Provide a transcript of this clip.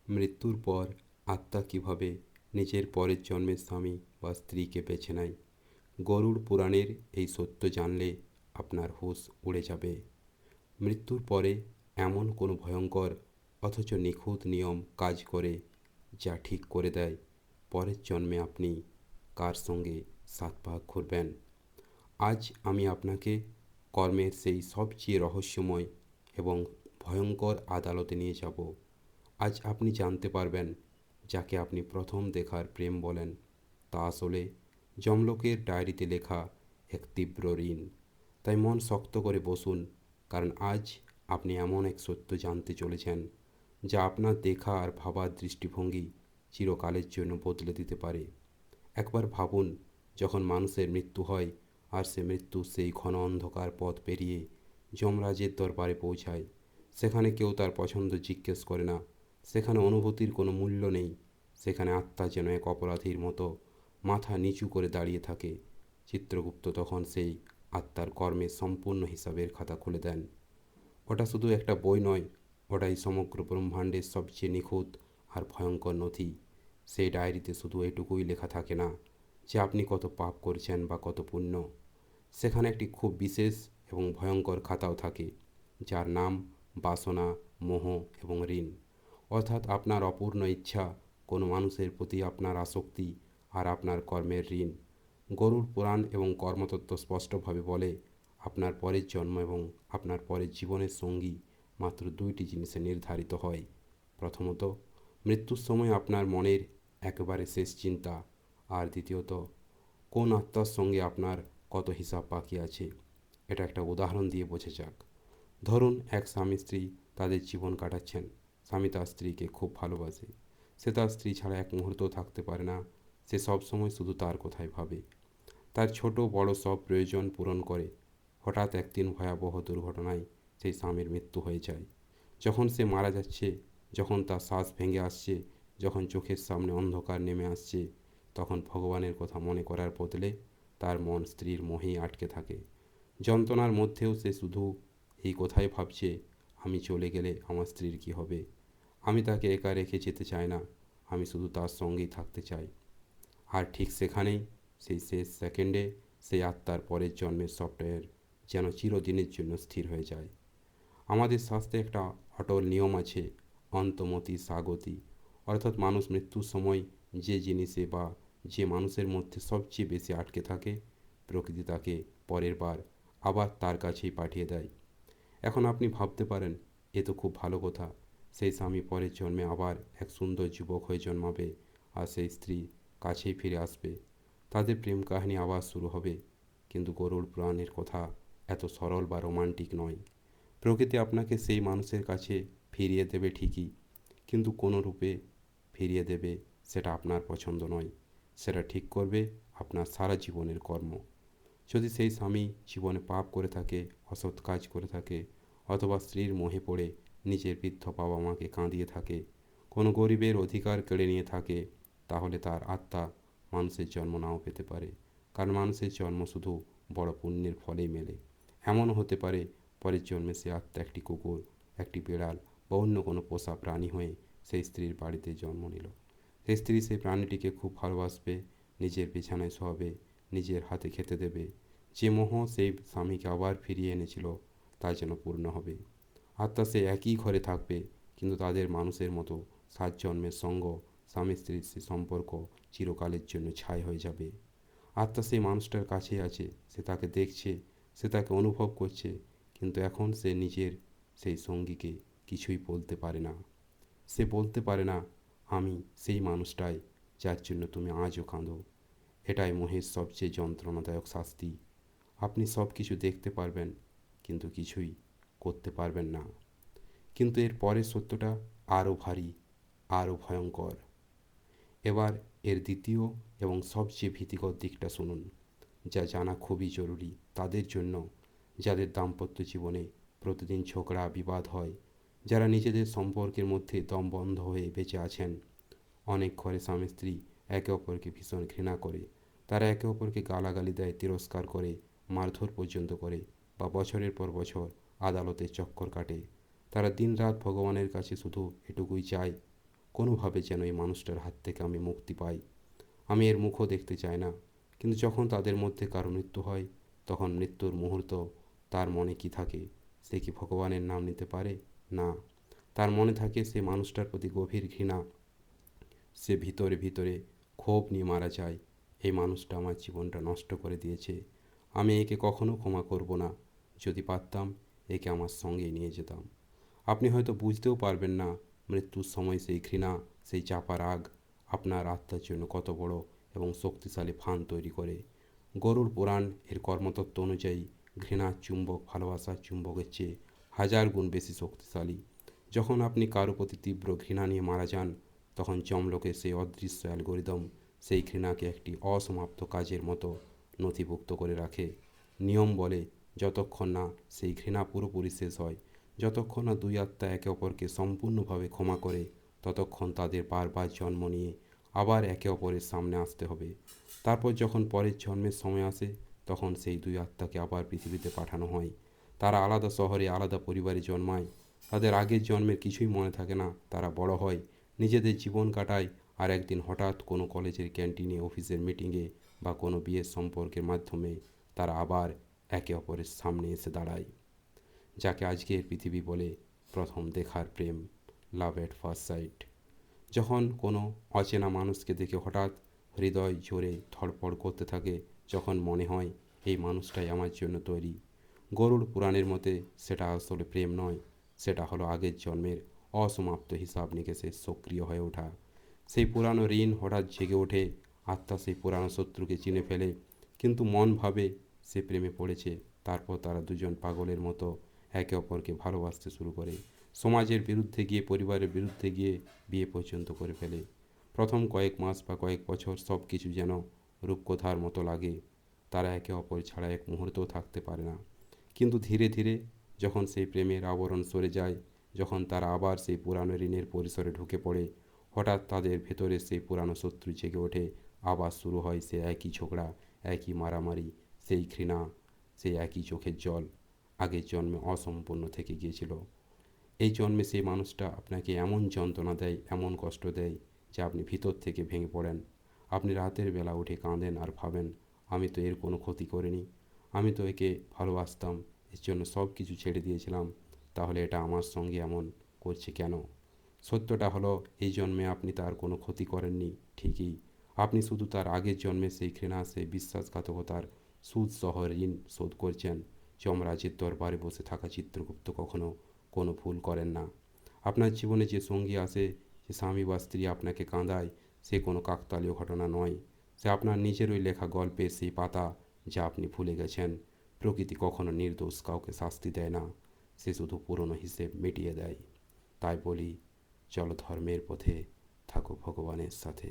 মৃত্যুর পর আত্মা কিভাবে নিজের পরের জন্মের স্বামী বা স্ত্রীকে বেছে নেয়। গরুড় পুরাণের এই সত্য জানলে আপনার হুঁশ উড়ে যাবে। মৃত্যুর পরে এমন কোনো ভয়ঙ্কর অথচ নিখুঁত নিয়ম কাজ করে যা ঠিক করে দেয় পরের জন্মে আপনি কার সঙ্গে সাত পাক ঘুরবেন। আজ আমি আপনাকে কর্মের সেই সবচেয়ে রহস্যময় এবং ভয়ঙ্কর আদালতে নিয়ে যাব। আজ আপনি জানতে পারবেন যাকে আপনি প্রথম দেখার প্রেম বলেন তা আসলে যমলোকের ডায়েরিতে লেখা এক তীব্র ঋণ। তাই মন শক্ত করে বসুন, কারণ আজ আপনি এমন এক সত্য জানতে চলেছেন যা আপনার দেখা আর ভাবার দৃষ্টিভঙ্গি চিরকালের জন্য বদলে দিতে পারে। একবার ভাবুন, যখন মানুষের মৃত্যু হয় আর সে মৃত্যু সেই ঘন অন্ধকার পথ পেরিয়ে যমরাজের দরবারে পৌঁছায়, সেখানে কেউ তার পছন্দ জিজ্ঞেস করে না, সেখানে অনুভূতির কোনো মূল্য নেই, সেখানে আত্মা যেন এক অপরাধীর মতো মাথা নিচু করে দাঁড়িয়ে থাকে। চিত্রগুপ্ত তখন সেই আত্মার কর্মের সম্পূর্ণ হিসাবের খাতা খুলে দেন। ওটা শুধু একটা বই নয়, ওটাই সমগ্র ব্রহ্মাণ্ডের সবচেয়ে নিখুঁত আর ভয়ঙ্কর নথি। সেই ডায়েরিতে শুধু এটুকুই লেখা থাকে না যে আপনি কত পাপ করেছেন বা কত পুণ্য। সেখানে একটি খুব বিশেষ এবং ভয়ঙ্কর খাতাও থাকে, যার নাম বাসনা, মোহ এবং ঋণ। অর্থাৎ আপনার অপূর্ণ ইচ্ছা, কোনো মানুষের প্রতি আপনার আসক্তি আর আপনার কর্মের ঋণ। গরুড় পুরাণ এবং কর্মতত্ত্ব স্পষ্টভাবে বলে আপনার পরের জন্ম এবং আপনার পরের জীবনের সঙ্গী মাত্র দুইটি জিনিসে নির্ধারিত হয়। প্রথমত, মৃত্যুর সময় আপনার মনের একেবারে শেষ চিন্তা, আর দ্বিতীয়ত, কোন আত্মার সঙ্গে আপনার কত হিসাব বাকি আছে। এটা একটা উদাহরণ দিয়ে বোঝা যাক। ধরুন এক স্বামী স্ত্রী তাদের জীবন কাটাচ্ছেন। স্বামী তার স্ত্রীকে খুব ভালোবাসে, সে তার স্ত্রী ছাড়া এক মুহূর্তও থাকতে পারে না। সে সবসময় শুধু তার কথাই ভাবে, তার ছোট বড় সব প্রয়োজন পূরণ করে। হঠাৎ একদিন ভয়াবহ দুর্ঘটনায় সেই স্বামীর মৃত্যু হয়ে যায়। যখন সে মারা যাচ্ছে, যখন তার শ্বাস ভেঙে আসছে, যখন চোখের সামনে অন্ধকার নেমে আসছে, তখন ভগবানের কথা মনে করার বদলে তার মন স্ত্রীর মোহেই আটকে থাকে। যন্ত্রণার মধ্যেও সে শুধু এই কথাই ভাবছে, আমি চলে গেলে আমার স্ত্রীর কী হবে। আমি তাকে একা রেখে যেতে চাই না, আমি শুধু তার সঙ্গেই থাকতে চাই। আর ঠিক সেখানেই, সেই শেষ সেকেন্ডে, সেই আত্মার পরের জন্মের সফটওয়্যার যেন চিরদিনের জন্য স্থির হয়ে যায়। আমাদের শাস্ত্রে একটা অটল নিয়ম আছে, অন্তমতি স্বাগতি। অর্থাৎ মানুষ মৃত্যুর সময় যে জিনিসে বা যে মানুষের মধ্যে সবচেয়ে বেশি আটকে থাকে, প্রকৃতি তাকে পরের বার আবার তার কাছেই পাঠিয়ে দেয়। এখন আপনি ভাবতে পারেন, এ তো খুব ভালো কথা, সেই স্বামী পরের জন্মে আবার এক সুন্দর যুবক হয়ে জন্মাবে আর সেই স্ত্রী কাছেই ফিরে আসবে, তাদের প্রেম কাহিনী আবার শুরু হবে। কিন্তু গরুড় পুরাণের কথা এত সরল বা রোমান্টিক নয়। প্রকৃতি আপনাকে সেই মানুষের কাছে ফিরিয়ে দেবে ঠিকই, কিন্তু কোনো রূপে ফিরিয়ে দেবে সেটা আপনার পছন্দ নয়। সেটা ঠিক করবে আপনার সারা জীবনের কর্ম। যদি সেই স্বামী জীবনে পাপ করে থাকে, অসৎ কাজ করে থাকে, অথবা স্ত্রীর মোহে পড়ে নিজের বৃদ্ধ বাবা মাকে কাঁদিয়ে থাকে, কোনো গরিবের অধিকার কেড়ে নিয়ে থাকে, তাহলে তার আত্মা মানুষের জন্ম নাও পেতে পারে। কারণ মানুষের জন্ম শুধু বড় পুণ্যের ফলেই মেলে। এমনও হতে পারে পরের জন্মে সে আত্মা একটি কুকুর, একটি বিড়াল বা অন্য কোনো পোষা প্রাণী হয়ে সেই স্ত্রীর বাড়িতে জন্ম নিল। সেই স্ত্রী সেই প্রাণীটিকে খুব ভালোবাসবে, নিজের বিছানায় শোয়াবে, নিজের হাতে খেতে দেবে। যে মোহ সেই স্বামীকে আবার ফিরিয়ে এনেছিল তা যেন পূর্ণ হবে। আত্মা সে একই ঘরে থাকবে, কিন্তু তাদের মানুষের মতো সাত জন্মের সঙ্গ, স্বামী স্ত্রীর সে সম্পর্ক চিরকালের জন্য ছাই হয়ে যাবে। আত্মা সেই মানুষটার কাছেই আছে, সে তাকে দেখছে, সে তাকে অনুভব করছে, কিন্তু এখন সে নিজের সেই সঙ্গীকে কিছুই বলতে পারে না। সে বলতে পারে না, আমি সেই মানুষটাই যার জন্য তুমি আজও কাঁদো। এটাই মোহের সবচেয়ে যন্ত্রণাদায়ক শাস্তি। আপনি সব কিছু দেখতে পারবেন, কিন্তু কিছুই করতে পারবেন না। কিন্তু এর পরের সত্যটা আরও ভারী, আরও ভয়ঙ্কর। এবার এর দ্বিতীয় এবং সবচেয়ে ভীতিকর দিকটা শুনুন, যা জানা খুবই জরুরি তাদের জন্য যাদের দাম্পত্য জীবনে প্রতিদিন ঝগড়া বিবাদ হয়, যারা নিজেদের সম্পর্কের মধ্যে দম বন্ধ হয়ে বেঁচে আছেন। অনেক ঘরে স্বামী স্ত্রী একে অপরকে ভীষণ ঘৃণা করে, তারা একে অপরকে গালাগালি দেয়, তিরস্কার করে, মারধর পর্যন্ত করে, বা বছরের পর বছর আদালতের চক্কর কাটে। তারা দিনরাত ভগবানের কাছে শুধু এটুকুই চায়, কোনোভাবে যেন এই মানুষটার হাত থেকে আমি মুক্তি পাই। আমি এর মুখও দেখতে চাই না। কিন্তু যখন তাদের মধ্যে কারো মৃত্যু হয়, তখন মৃত্যুর মুহূর্ত তার মনে কি থাকে? সে কি ভগবানের নাম নিতে পারে? না। তার মনে থাকে সে মানুষটার প্রতি গভীর ঘৃণা। সে ভিতরে ভিতরে ক্ষোভ নিয়ে মারা যায়, এই মানুষটা আমার জীবনটা নষ্ট করে দিয়েছে, আমি একে কখনো ক্ষমা করব না। যদি পারতাম একে আমার সঙ্গেই নিয়ে যেতাম। আপনি হয়তো বুঝতেও পারবেন না মৃত্যুর সময় সেই ঘৃণা, সেই চাপা রাগ আপনার আত্মার জন্য কত বড় এবং শক্তিশালী ফান তৈরি করে। গরুড় পুরাণ এর কর্মতত্ত্ব অনুযায়ী ঘৃণার চুম্বক ভালোবাসার চুম্বকের চেয়ে হাজার গুণ বেশি শক্তিশালী। যখন আপনি কারো প্রতি তীব্র ঘৃণা নিয়ে মারা যান, তখন যমলোকের সেই অদৃশ্য অ্যালগোরিদম সেই ঘৃণাকে একটি অসমাপ্ত কাজের মতো নথিভুক্ত করে রাখে। নিয়ম বলে, যতক্ষণ না সেই ঘৃণা পুরোপুরি শেষ হয়, যতক্ষণ না দুই আত্মা একে অপরকে সম্পূর্ণভাবে ক্ষমা করে, ততক্ষণ তাদের বারবার জন্ম নিয়ে আবার একে অপরের সামনে আসতে হবে। তারপর যখন পরের জন্মের সময় আসে, তখন সেই দুই আত্মাকে আবার পৃথিবীতে পাঠানো হয়। তারা আলাদা শহরে আলাদা পরিবারে জন্মায়। তাদের আগের জন্মের কিছুই মনে থাকে না। তারা বড় হয়, নিজেদের জীবন কাটায়, আর একদিন হঠাৎ কোনো কলেজের ক্যান্টিনে, অফিসের মিটিংয়ে বা কোনো বিয়ের সম্পর্কের মাধ্যমে তারা আবার একে অপরের সামনে এসে দাঁড়ায়। যাকে আজকের পৃথিবী বলে প্রথম দেখার প্রেম, লাভ এট ফার্স্ট সাইট। যখন কোনো অচেনা মানুষকে দেখে হঠাৎ হৃদয় জোরে ধড়ফড় করতে থাকে, যখন মনে হয় এই মানুষটাই আমার জন্য তৈরি। গরুড় পুরাণের মতে সেটা আসলে প্রেম নয়, সেটা হলো আগের জন্মের অসমাপ্ত হিসাব নিকেশে সক্রিয় হয়ে ওঠা। সেই পুরানো ঋণ হঠাৎ জেগে ওঠে, আত্মা সেই পুরানো শত্রুকে চিনে ফেলে, কিন্তু মন ভাবে সে প্রেমে পড়েছে। তারপর তারা দুজন পাগলের মতো একে অপরকে ভালোবাসতে শুরু করে, সমাজের বিরুদ্ধে গিয়ে, পরিবারের বিরুদ্ধে গিয়ে বিয়ে পর্যন্ত করে ফেলে। প্রথম কয়েক মাস বা কয়েক বছর সব কিছু যেন রূপকথার মতো লাগে। তারা একে অপর ছাড়া এক মুহূর্তও থাকতে পারে না। কিন্তু ধীরে ধীরে যখন সেই প্রেমের আবরণ সরে যায়, যখন তারা আবার সেই পুরানো ঋণের পরিসরে ঢুকে পড়ে, হঠাৎ তাদের ভেতরে সেই পুরানো শত্রু জেগে ওঠে। আবার শুরু হয় সে একই ঝগড়া, একই মারামারি, সেই ঘৃণা, সেই একই চোখের জল আগের জন্মে অসম্পূর্ণ থেকে গিয়েছিল। এই জন্মে সেই মানুষটা আপনাকে এমন যন্ত্রণা দেয়, এমন কষ্ট দেয় যে আপনি ভিতর থেকে ভেঙে পড়েন। আপনি রাতের বেলা উঠে কাঁদেন আর ভাবেন, আমি তো এর কোনো ক্ষতি করিনি, আমি তো একে ভালোবাসতাম, এর জন্য সব কিছু ছেড়ে দিয়েছিলাম, তাহলে এটা আমার সঙ্গে এমন করছে কেন? সত্যটা হলো, এই জন্মে আপনি তার কোনো ক্ষতি করেননি ঠিকই, আপনি শুধু তার আগের জন্মে সেই ঘৃণা, সেই বিশ্বাসঘাতকতার সুদ সহ ঋণ শোধ করছেন। যমরাজের দরবারে বসে থাকা চিত্রগুপ্ত কখনো কোনো ভুল করেন না। আপনার জীবনে যে সঙ্গী আসে, যে স্বামী বা স্ত্রী আপনাকে কাঁদায়, সে কোনো কাকতালীয় ঘটনা নয়, সে আপনার নিজেরই লেখা গল্পের সেই পাতা যা আপনি ভুলে গেছেন। প্রকৃতি কখনো নির্দোষ কাউকে শাস্তি দেয় না, সে শুধু পুরনো হিসেব মিটিয়ে দেয়। তাই বলি, চলো ধর্মের পথে, থাকো ভগবানের সাথে।